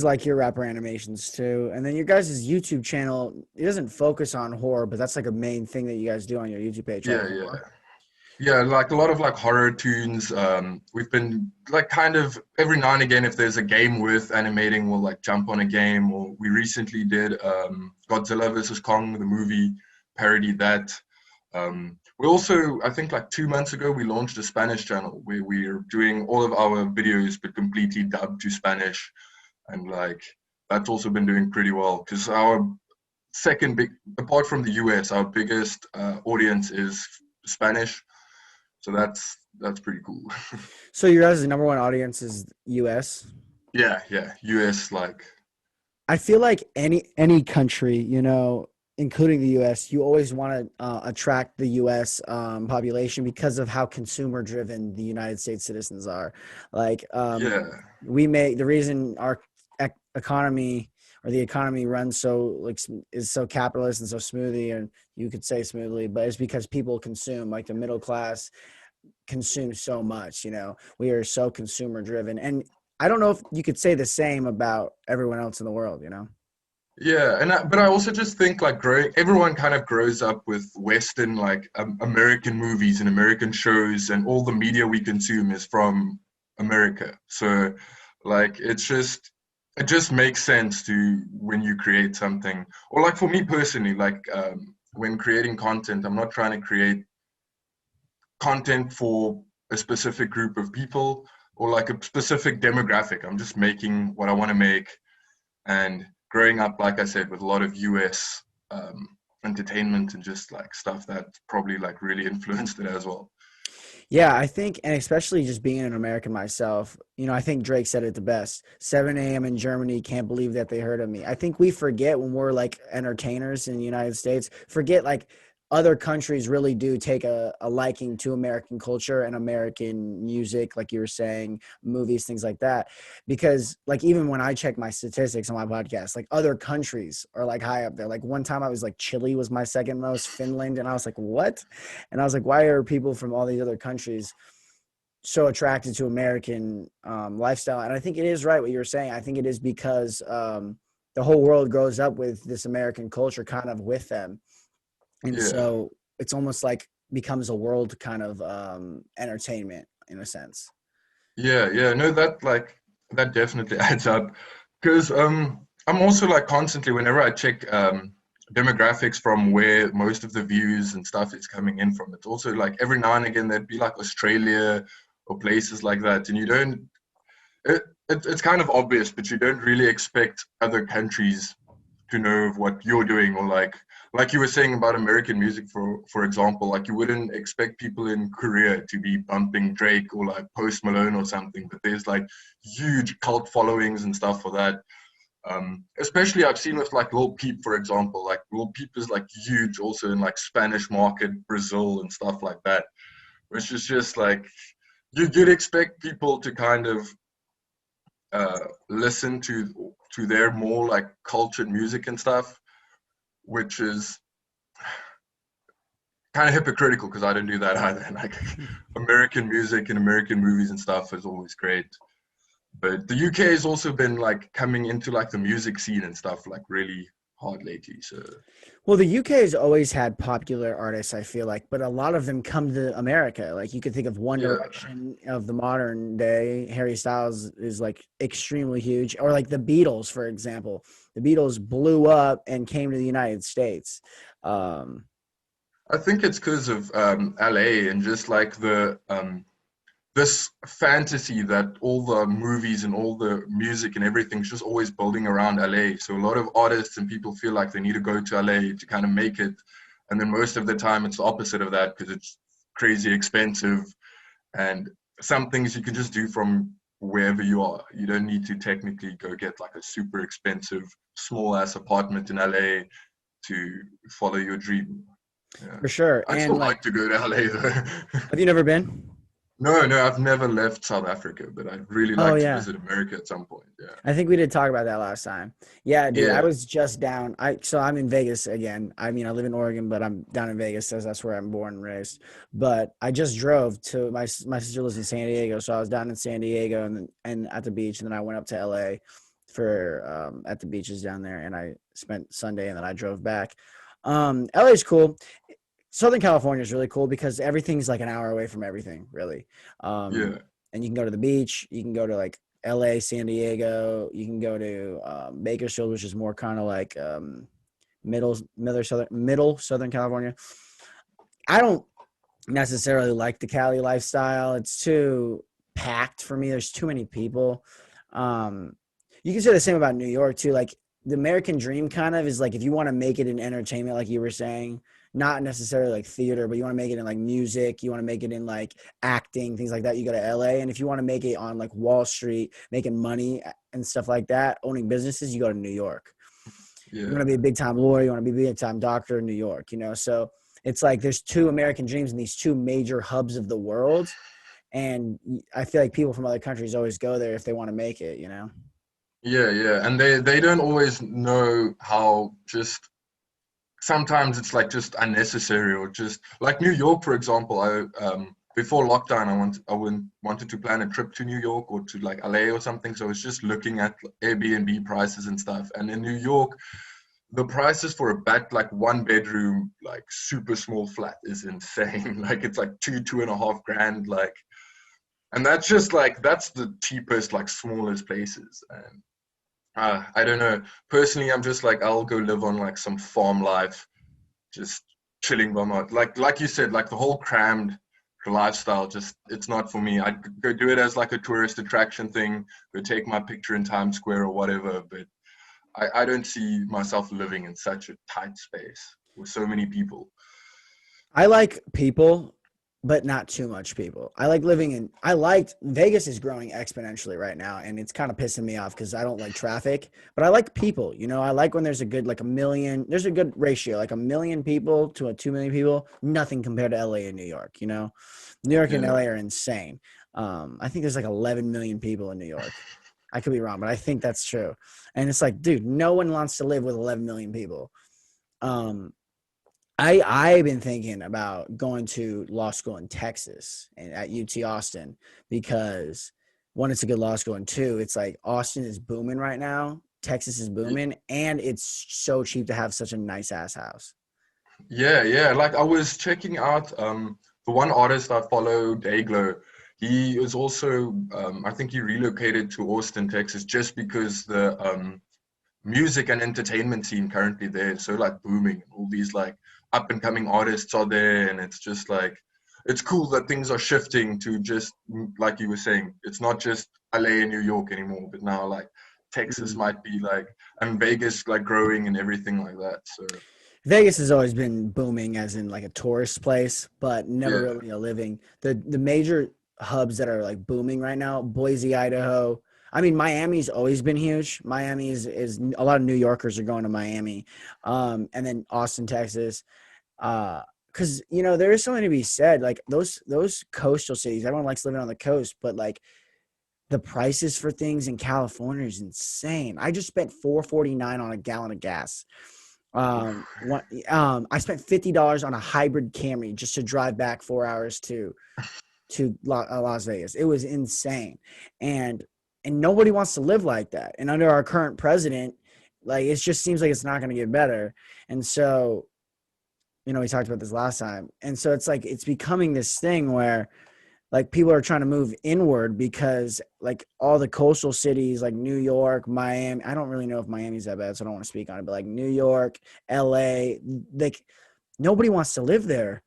like your rapper animations too. And then your guys' YouTube channel, it doesn't focus on horror, but that's like a main thing that you guys do on your YouTube page, right? Yeah, yeah. Yeah, like a lot of like horror tunes. We've been like kind of every now and again, if there's a game worth animating, we'll like jump on a game. Or we recently did Godzilla versus Kong, the movie, parodied that. We also, I think like 2 months ago, we launched a Spanish channel where we're doing all of our videos but completely dubbed to Spanish, and like that's also been doing pretty well because our second big, apart from the US, our biggest audience is Spanish. So that's pretty cool. So your guys' number one audience is US. Yeah, yeah. US like I feel like any country, including the U.S., you always want to attract the U.S. Population because of how consumer driven the United States citizens are. Like yeah, we make the reason our economy or the economy runs so like is so capitalist and so smoothly, and you could say smoothly, but it's because people consume, like the middle class consume so much. We are so consumer driven, and I don't know if you could say the same about everyone else in the world. yeah. But I also just think like growing, everyone kind of grows up with Western like American movies and American shows, and all the media we consume is from America. So like it just makes sense to when you create something, or like for me personally, like when creating content, I'm not trying to create content for a specific group of people or like a specific demographic. I'm just making what I want to make. And growing up, like I said, with a lot of US entertainment and just like stuff that probably like really influenced it as well. Yeah, I think, and especially just being an American myself, I think Drake said it the best. 7 a.m. in Germany, can't believe that they heard of me. I think we forget when we're like entertainers in the United States, forget like other countries really do take a liking to American culture and American music, like you were saying, movies, things like that. Because like even when I check my statistics on my podcast, like other countries are like high up there. Like one time I was like Chile was my second most, Finland, and I was like, what? And I was like, why are people from all these other countries so attracted to American lifestyle? And I think it is right what you were saying. I think it is because the whole world grows up with this American culture kind of with them. And Yeah, so it's almost like becomes a world kind of entertainment in a sense. yeah, yeah. No, that like that definitely adds up. Because I'm also like constantly whenever I check demographics from where most of the views and stuff is coming in from, it's also like every now and again there'd be like Australia or places like that, and you don't it's kind of obvious, but you don't really expect other countries to know of what you're doing, or like you were saying about American music, for example, like you wouldn't expect people in Korea to be bumping Drake or like Post Malone or something, but there's like huge cult followings and stuff for that. Especially I've seen with like Lil Peep, for example. Like Lil Peep is like huge also in like Spanish market, Brazil and stuff like that, which is just like you'd expect people to kind of listen to their more like cultured music and stuff, which is kind of hypocritical because I don't do that either. Like American music and American movies and stuff is always great, but the UK has also been like coming into like the music scene and stuff like really hard lately. So Well, the UK has always had popular artists, I feel like, but a lot of them come to America. Like you could think of One yeah, Direction of the modern day. Harry Styles is like extremely huge, or like the Beatles, for example. The Beatles blew up and came to the United States. Um, I think it's because of LA and just like the this fantasy that all the movies and all the music and everything's just always building around LA. So a lot of artists and people feel like they need to go to LA to kind of make it. And then most of the time it's the opposite of that because it's crazy expensive, and some things you can just do from wherever you are. You don't need to technically go get like a super expensive small ass apartment in LA to follow your dream. Yeah. for sure. I'd And still like, like to go to LA though. have you never been? No, no, I've never left South Africa, but I'd really Oh like to yeah. visit America at some point. Yeah. I think we did talk about that last time. Yeah, dude, I Yeah. was just down. So I'm in Vegas again. I mean, I live in Oregon, but I'm down in Vegas as that's where I'm born and raised. But I just drove to my sister lives in San Diego, so I was down in San Diego and at the beach, and then I went up to LA for at the beaches down there, and I spent Sunday and then I drove back. LA is cool. Southern California is really cool because everything's like an hour away from everything, really. Yeah. And you can go to the beach. You can go to like LA, San Diego. You can go to Bakersfield, which is more kind of like middle Southern California. I don't necessarily like the Cali lifestyle. It's too packed for me. There's too many people. You can say the same about New York too. Like the American dream kind of is like if you want to make it in entertainment, like you were saying, not necessarily like theater, but you want to make it in like music, you want to make it in like acting, things like that, you go to LA. And if you want to make it on like Wall Street, making money and stuff like that, owning businesses, you go to New York. You want Yeah. to be a big time lawyer, you want to be a big time doctor in New York, you know? So it's like there's two American dreams in these two major hubs of the world. And I feel like people from other countries always go there if they want to make it, you know? Yeah, yeah. And they don't always know how just sometimes it's like just unnecessary or just like New York, for example. Before lockdown, wanted to plan a trip to New York or to like LA or something. So I was just looking at Airbnb prices and stuff. And in New York, the prices for a like 1 bedroom, like super small flat is insane. Like it's like 2.5 grand, like, and that's just like that's the cheapest, like smallest places. And I don't know. Personally, I'm just like I'll go live on like some farm life, just chilling by my like you said, like the whole crammed lifestyle. Just it's not for me. I'd go do it as like a tourist attraction thing. Go take my picture in Times Square or whatever. But I don't see myself living in such a tight space with so many people. I like people, but not too much people. I liked Vegas is growing exponentially right now, and it's kind of pissing me off because I don't like traffic, but I like people. You know, I like when there's a good, like a million, there's a good ratio, like 1 million people to 2 million people, nothing compared to LA and New York, you know? New York and Yeah, LA are insane. I think there's like 11 million people in New York. I could be wrong, but I think that's true. And it's like, dude, no one wants to live with 11 million people. Um, I've been thinking about going to law school in Texas and at UT Austin because one, it's a good law school, and two, it's like Austin is booming right now. Texas is booming, and it's so cheap to have such a nice ass house. yeah, yeah. Like I was checking out the one artist I follow, Dayglow. He is also I think he relocated to Austin, Texas, just because the music and entertainment scene currently there is so like booming, and all these like up and coming artists are there, and it's just like it's cool that things are shifting to just like you were saying, it's not just LA and New York anymore, but now like Texas Mhm. might be like and Vegas like growing and everything like that. So Vegas has always been booming as in like a tourist place, but never yeah, really a living. The major hubs that are like booming right now, Boise, Idaho. I mean, Miami's always been huge. Miami is a lot of New Yorkers are going to Miami. And then Austin, Texas. Because you know, there is something to be said. Like those coastal cities, everyone likes living on the coast, but like the prices for things in California is insane. I just spent $4.49 on a gallon of gas. I spent $50 on a hybrid Camry just to drive back 4 hours to Las Vegas. It was insane, and nobody wants to live like that. And under our current president, like it just seems like it's not going to get better. And so, you know, we talked about this last time, and so it's like it's becoming this thing where like people are trying to move inward because like all the coastal cities like New York, Miami, I don't really know if Miami's that bad, so I don't want to speak on it, but like New York, LA, like nobody wants to live there.